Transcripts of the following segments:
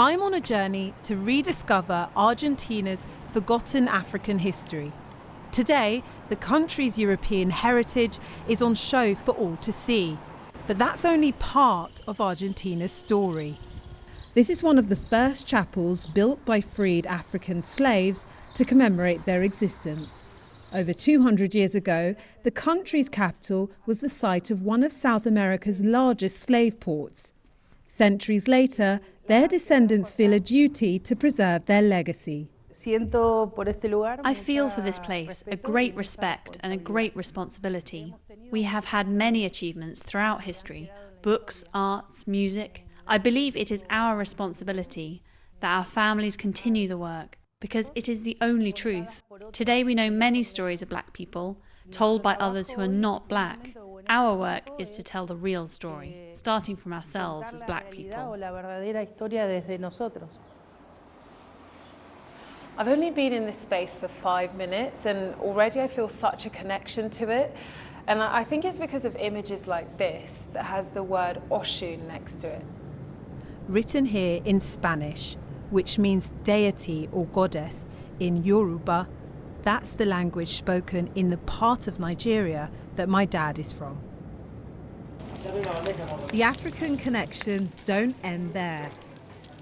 I'm on a journey to rediscover Argentina's forgotten African history. Today, the country's European heritage is on show for all to see. But that's only part of Argentina's story. This is one of the first chapels built by freed African slaves to commemorate their existence. Over 200 years ago, the country's capital was the site of one of South America's largest slave ports. Centuries later, their descendants feel a duty to preserve their legacy. I feel for this place a great respect and a great responsibility. We have had many achievements throughout history: books, arts, music. I believe it is our responsibility that our families continue the work, because it is the only truth. Today we know many stories of black people, told by others who are not black. Our work is to tell the real story, starting from ourselves as black people. I've only been in this space for 5 minutes and already I feel such a connection to it. And I think it's because of images like this that has the word Oshun next to it. Written here in Spanish, which means deity or goddess in Yoruba. That's the language spoken in the part of Nigeria that my dad is from. The African connections don't end there.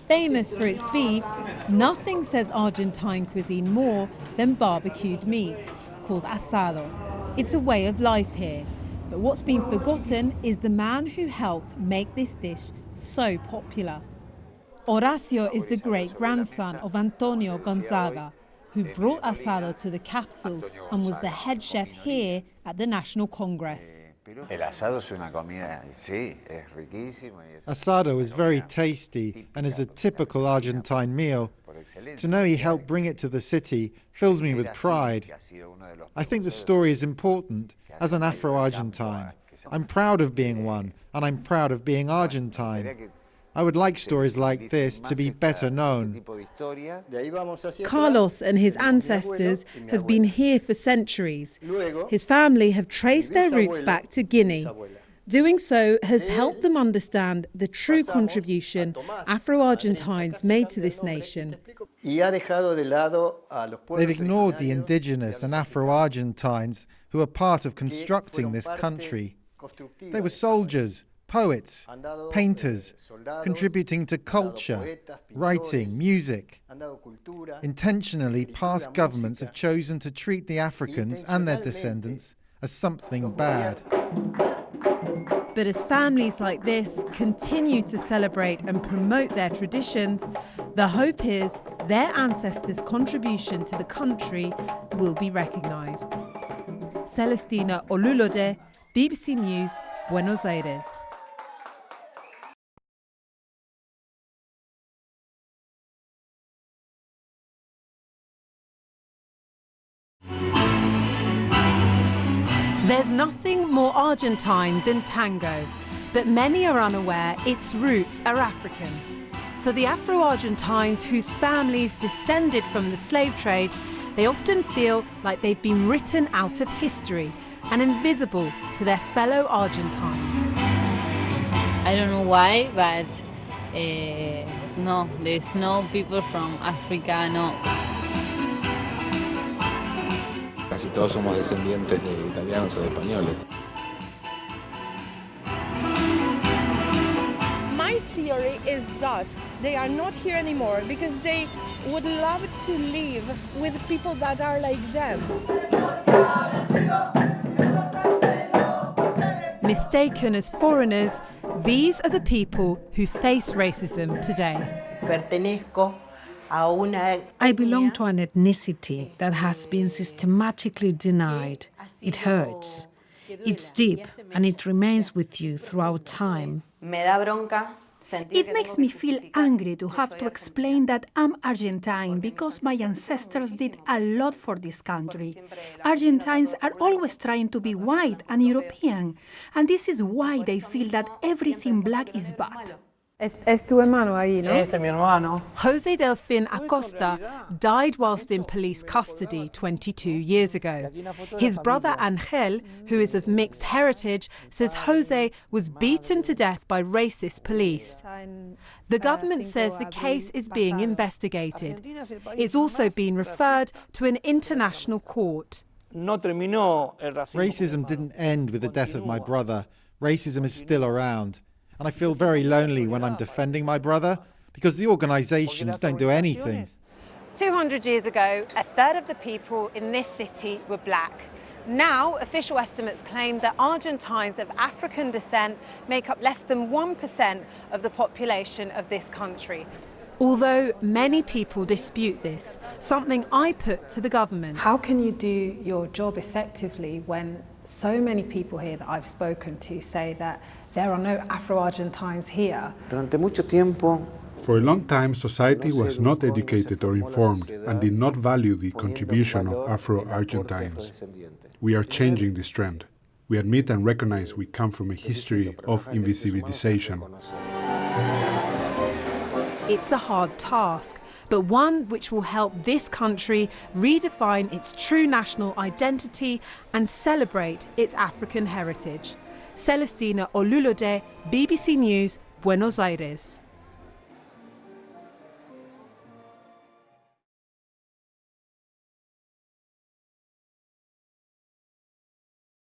Famous for its beef, nothing says Argentine cuisine more than barbecued meat, called asado. It's a way of life here, but what's been forgotten is the man who helped make this dish so popular. Horacio is the great-grandson of Antonio Gonzaga, who brought asado to the capital and was the head chef here at the National Congress. Asado is very tasty and is a typical Argentine meal. To know he helped bring it to the city fills me with pride. I think the story is important. As an Afro-Argentine, I'm proud of being one, and I'm proud of being Argentine. I would like stories like this to be better known. Carlos and his ancestors have been here for centuries. His family have traced their roots back to Guinea. Doing so has helped them understand the true contribution Afro-Argentines made to this nation. They've ignored the indigenous and Afro-Argentines who are part of constructing this country. They were soldiers, poets, painters, contributing to culture, writing, music. Intentionally, past governments have chosen to treat the Africans and their descendants as something bad. But as families like this continue to celebrate and promote their traditions, the hope is their ancestors' contribution to the country will be recognised. Celestina Olulode, BBC News, Buenos Aires. There's nothing more Argentine than tango, but many are unaware its roots are African. For the Afro-Argentines whose families descended from the slave trade, they often feel like they've been written out of history and invisible to their fellow Argentines. I don't know why, but no, there's no people from Africa, no. Casi todos somos descendientes de italianos o de españoles. My theory is that they are not here anymore because they would love to live with people that are like them. Mistaken as foreigners, these are the people who face racism today. I belong to an ethnicity that has been systematically denied. It hurts. It's deep and it remains with you throughout time. It makes me feel angry to have to explain that I'm Argentine because my ancestors did a lot for this country. Argentines are always trying to be white and European, and this is why they feel that everything black is bad. Es tu hermano ahí, ¿no? Este es mi hermano. Jose Delfin Acosta died whilst in police custody 22 years ago. His brother Angel, who is of mixed heritage, says Jose was beaten to death by racist police. The government says the case is being investigated. It's also been referred to an international court. Racism didn't end with the death of my brother. Racism is still around. And I feel very lonely when I'm defending my brother because the organisations don't do anything. 200 years ago, a third of the people in this city were black. Now, official estimates claim that Argentines of African descent make up less than 1% of the population of this country. Although many people dispute this, something I put to the government. How can you do your job effectively when so many people here that I've spoken to say that there are no Afro-Argentines here? For a long time, society was not educated or informed and did not value the contribution of Afro-Argentines. We are changing this trend. We admit and recognize we come from a history of invisibilization. It's a hard task, but one which will help this country redefine its true national identity and celebrate its African heritage. Celestina Olulode, BBC News, Buenos Aires.